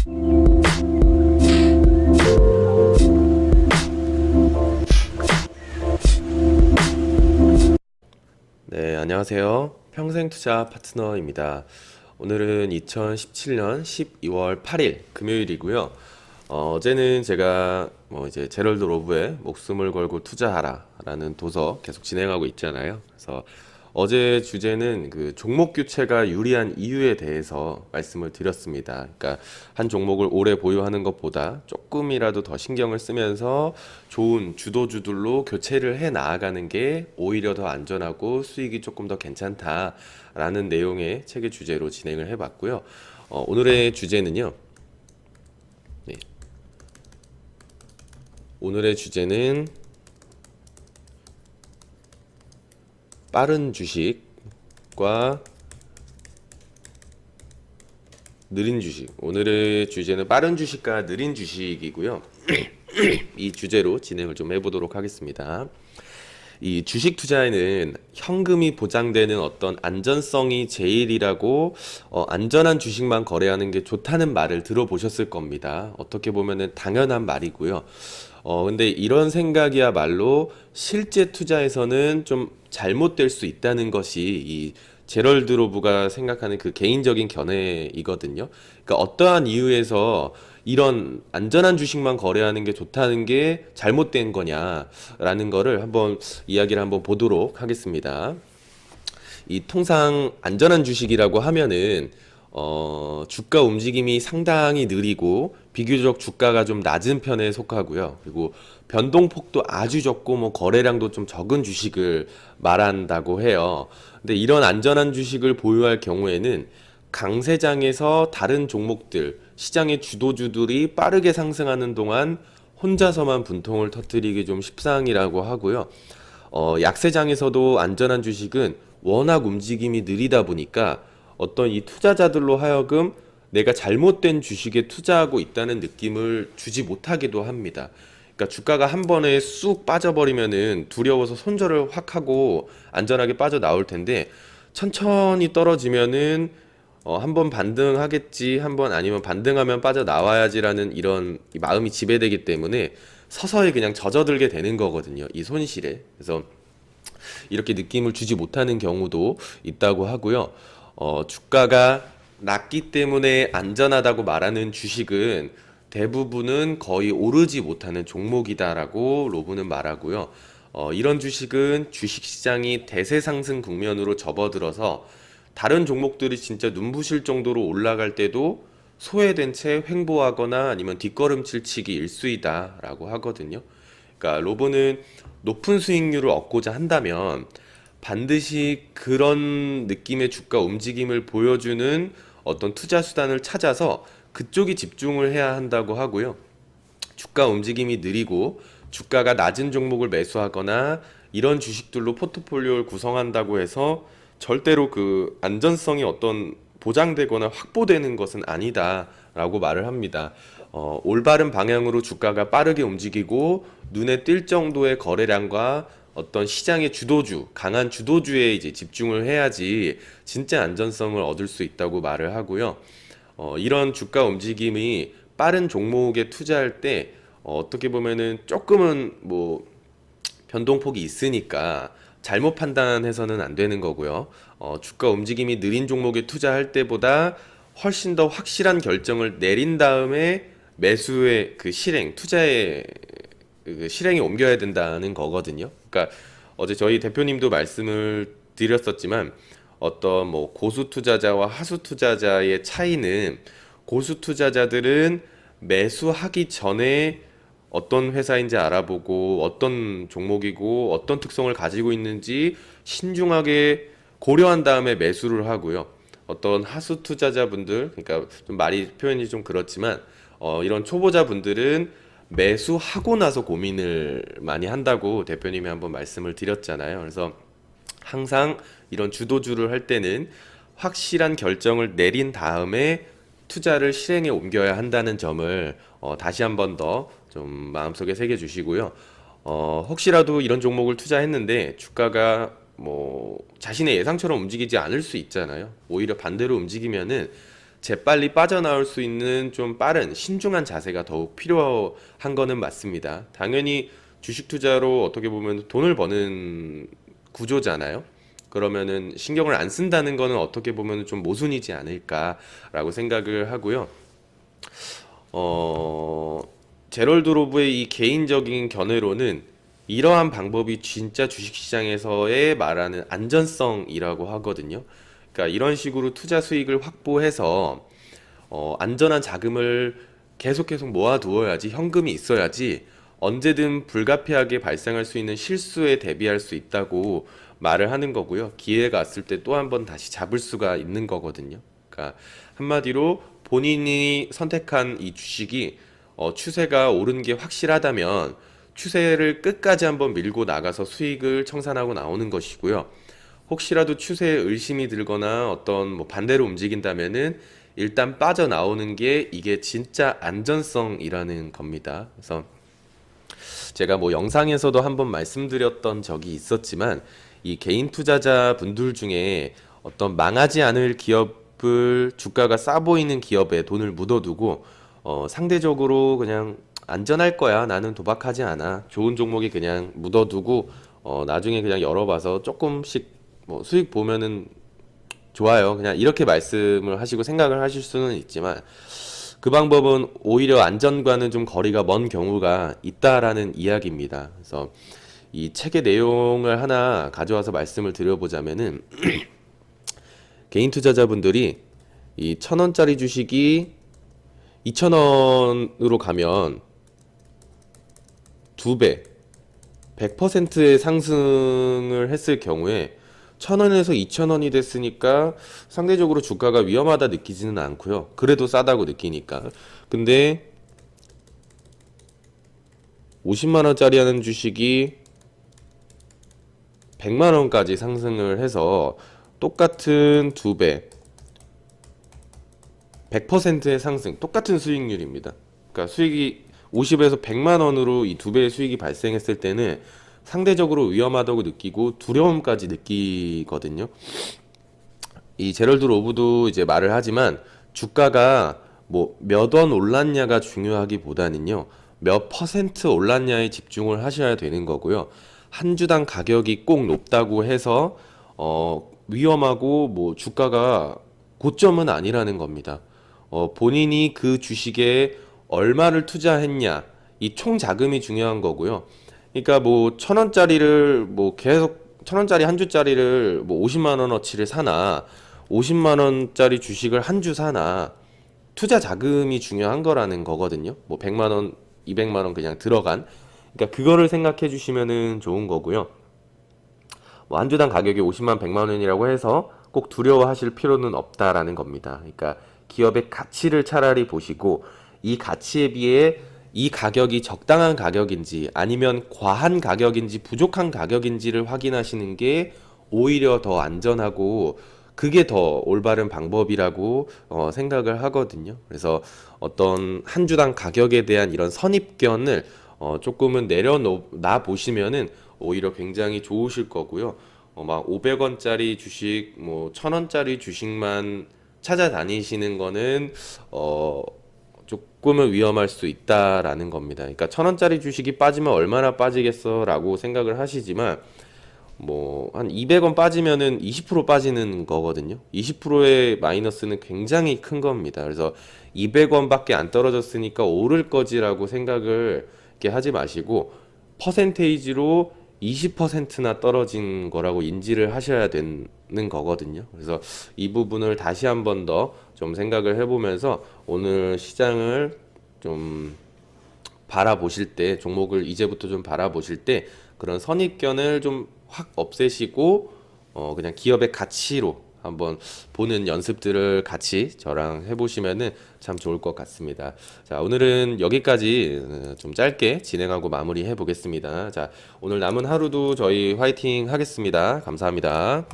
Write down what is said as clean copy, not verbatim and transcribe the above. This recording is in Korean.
네, 안녕하세요. 평생투자 파트너입니다. 오늘은 2017년 12월 8일 금요일이고요. 어제는 제가 이제 제럴드 로브의 목숨을 걸고 투자하라 라는 도서 계속 진행하고 있잖아요. 그래서 어제 주제는 그 종목 교체가 유리한 이유에 대해서 말씀을 드렸습니다. 그러니까 한 종목을 오래 보유하는 것보다 조금이라도 더 신경을 쓰면서 좋은 주도주들로 교체를 해 나아가는 게 오히려 더 안전하고 수익이 조금 더 괜찮다라는 내용의 책의 주제로 진행을 해봤고요. 오늘의 주제는요. 네, 오늘의 주제는 빠른 주식과 느린 주식. 오늘의 주제는 빠른 주식과 느린 주식이고요. 이 주제로 진행을 좀 해보도록 하겠습니다. 이 주식 투자에는 현금이 보장되는 어떤 안전성이 제일이라고 안전한 주식만 거래하는 게 좋다는 말을 들어보셨을 겁니다. 어떻게 보면은 당연한 말이고요. 근데 이런 생각이야말로 실제 투자에서는 좀 잘못될 수 있다는 것이 이 제럴드 로브가 생각하는 그 개인적인 견해이거든요. 그러니까 어떠한 이유에서 이런 안전한 주식만 거래하는 게 좋다는 게 잘못된 거냐라는 거를 한번 이야기를 한번 보도록 하겠습니다. 이 통상 안전한 주식이라고 하면은 주가 움직임이 상당히 느리고 비교적 주가가 좀 낮은 편에 속하고요. 그리고 변동폭도 아주 적고 거래량도 좀 적은 주식을 말한다고 해요. 근데 이런 안전한 주식을 보유할 경우에는 강세장에서 다른 종목들, 시장의 주도주들이 빠르게 상승하는 동안 혼자서만 분통을 터뜨리기 좀 십상이라고 하고요. 약세장에서도 안전한 주식은 워낙 움직임이 느리다 보니까 어떤 이 투자자들로 하여금 내가 잘못된 주식에 투자하고 있다는 느낌을 주지 못하기도 합니다. 그러니까 주가가 한 번에 쑥 빠져버리면은 두려워서 손절을 확 하고 안전하게 빠져나올 텐데 천천히 떨어지면은 한번 반등하겠지, 한번 아니면 반등하면 빠져나와야지라는 이런 이 마음이 지배되기 때문에 서서히 그냥 젖어들게 되는 거거든요. 이 손실에. 그래서 이렇게 느낌을 주지 못하는 경우도 있다고 하고요. 주가가 낮기 때문에 안전하다고 말하는 주식은 대부분은 거의 오르지 못하는 종목이다라고 로브는 말하고요. 이런 주식은 주식시장이 대세 상승 국면으로 접어들어서 다른 종목들이 진짜 눈부실 정도로 올라갈 때도 소외된 채 횡보하거나 아니면 뒷걸음질 치기 일쑤이다라고 하거든요. 그러니까 로브는 높은 수익률을 얻고자 한다면 반드시 그런 느낌의 주가 움직임을 보여주는 어떤 투자 수단을 찾아서 그쪽이 집중을 해야 한다고 하고요. 주가 움직임이 느리고 주가가 낮은 종목을 매수하거나 이런 주식들로 포트폴리오를 구성한다고 해서 절대로 그 안전성이 어떤 보장되거나 확보되는 것은 아니다라고 말을 합니다. 올바른 방향으로 주가가 빠르게 움직이고 눈에 띌 정도의 거래량과 어떤 시장의 주도주, 강한 주도주에 이제 집중을 해야지 진짜 안전성을 얻을 수 있다고 말을 하고요. 이런 주가 움직임이 빠른 종목에 투자할 때 어떻게 보면은 조금은 변동폭이 있으니까 잘못 판단해서는 안 되는 거고요. 주가 움직임이 느린 종목에 투자할 때보다 훨씬 더 확실한 결정을 내린 다음에 매수의 그 실행, 투자의 그 실행에 옮겨야 된다는 거거든요. 그러니까 어제 저희 대표님도 말씀을 드렸었지만 어떤 고수 투자자와 하수 투자자의 차이는 고수 투자자들은 매수하기 전에 어떤 회사인지 알아보고 어떤 종목이고 어떤 특성을 가지고 있는지 신중하게 고려한 다음에 매수를 하고요. 어떤 하수 투자자분들, 그러니까 좀 말이 표현이 좀 그렇지만 이런 초보자분들은 매수하고 나서 고민을 많이 한다고 대표님이 한번 말씀을 드렸잖아요. 그래서 항상 이런 주도주를 할 때는 확실한 결정을 내린 다음에 투자를 실행에 옮겨야 한다는 점을 다시 한번 더 좀 마음속에 새겨 주시고요. 혹시라도 이런 종목을 투자했는데 주가가 자신의 예상처럼 움직이지 않을 수 있잖아요. 오히려 반대로 움직이면은 재빨리 빠져나올 수 있는 좀 빠른 신중한 자세가 더욱 필요한 거는 맞습니다. 당연히 주식 투자로 어떻게 보면 돈을 버는 구조잖아요. 그러면은 신경을 안 쓴다는 거는 어떻게 보면 좀 모순이지 않을까라고 생각을 하고요. 제럴드 로브의 이 개인적인 견해로는 이러한 방법이 진짜 주식시장에서의 말하는 안전성이라고 하거든요. 그러니까 이런 식으로 투자 수익을 확보해서 안전한 자금을 계속 모아두어야지, 현금이 있어야지 언제든 불가피하게 발생할 수 있는 실수에 대비할 수 있다고 말을 하는 거고요. 기회가 왔을 때 또 한 번 다시 잡을 수가 있는 거거든요. 그러니까 한마디로 본인이 선택한 이 주식이 추세가 오른 게 확실하다면 추세를 끝까지 한번 밀고 나가서 수익을 청산하고 나오는 것이고요. 혹시라도 추세에 의심이 들거나 어떤 뭐 반대로 움직인다면은 일단 빠져나오는 게 이게 진짜 안전성이라는 겁니다. 그래서 제가 뭐 영상에서도 한번 말씀드렸던 적이 있었지만 이 개인 투자자 분들 중에 어떤 망하지 않을 기업을 주가가 싸 보이는 기업에 돈을 묻어두고 상대적으로 그냥 안전할 거야. 나는 도박하지 않아. 좋은 종목이 그냥 묻어두고 나중에 그냥 열어봐서 조금씩 뭐 수익 보면은 좋아요. 그냥 이렇게 말씀을 하시고 생각을 하실 수는 있지만 그 방법은 오히려 안전과는 좀 거리가 먼 경우가 있다라는 이야기입니다. 그래서 이 책의 내용을 하나 가져와서 말씀을 드려보자면은 개인 투자자분들이 이 1,000원짜리 주식이 2,000원으로 가면 2배, 100%의 상승을 했을 경우에 1,000원에서 2,000원이 됐으니까 상대적으로 주가가 위험하다 느끼지는 않고요. 그래도 싸다고 느끼니까. 근데 50만 원짜리 하는 주식이 100만 원까지 상승을 해서 똑같은 2배, 100%의 상승, 똑같은 수익률입니다. 그러니까 수익이 50에서 100만 원으로 이 2배의 수익이 발생했을 때는 상대적으로 위험하다고 느끼고 두려움까지 느끼거든요. 이 제럴드 로브도 이제 말을 하지만 주가가 뭐 몇 원 올랐냐가 중요하기보다는요. 몇 퍼센트 올랐냐에 집중을 하셔야 되는 거고요. 한 주당 가격이 꼭 높다고 해서 위험하고 뭐 주가가 고점은 아니라는 겁니다. 본인이 그 주식에 얼마를 투자했냐, 이 총 자금이 중요한 거고요. 그러니까 뭐 1,000원짜리를 뭐 계속 1,000원짜리 한 주짜리를 뭐 50만 원어치를 사나 50만 원짜리 주식을 한 주 사나 투자 자금이 중요한 거라는 거거든요. 뭐 100만 원, 200만 원 그냥 들어간. 그러니까 그거를 생각해 주시면은 좋은 거고요. 뭐 한 주당 가격이 50만 100만 원이라고 해서 꼭 두려워하실 필요는 없다라는 겁니다. 그러니까 기업의 가치를 차라리 보시고 이 가치에 비해 이 가격이 적당한 가격인지 아니면 과한 가격인지 부족한 가격인지를 확인하시는 게 오히려 더 안전하고 그게 더 올바른 방법이라고 생각을 하거든요. 그래서 어떤 한 주당 가격에 대한 이런 선입견을 조금은 내려놔 보시면은 오히려 굉장히 좋으실 거고요. 막 500원짜리 주식, 뭐 1,000원짜리 주식만 찾아다니시는 거는 조금은 위험할 수 있다라는 겁니다. 그러니까 1,000원짜리 주식이 빠지면 얼마나 빠지겠어라고 생각을 하시지만 뭐 한 200원 빠지면은 20% 빠지는 거거든요. 20%의 마이너스는 굉장히 큰 겁니다. 그래서 200원밖에 안 떨어졌으니까 오를 거지라고 생각을 이렇게 하지 마시고 퍼센테이지로 20%나 떨어진 거라고 인지를 하셔야 되는 거거든요. 그래서 이 부분을 다시 한번 더 좀 생각을 해보면서 오늘 시장을 좀 바라보실 때, 종목을 이제부터 좀 바라보실 때 그런 선입견을 좀 확 없애시고 그냥 기업의 가치로 한번 보는 연습들을 같이 저랑 해보시면은 참 좋을 것 같습니다. 자, 오늘은 여기까지 좀 짧게 진행하고 마무리 해보겠습니다. 자, 오늘 남은 하루도 저희 화이팅 하겠습니다. 감사합니다.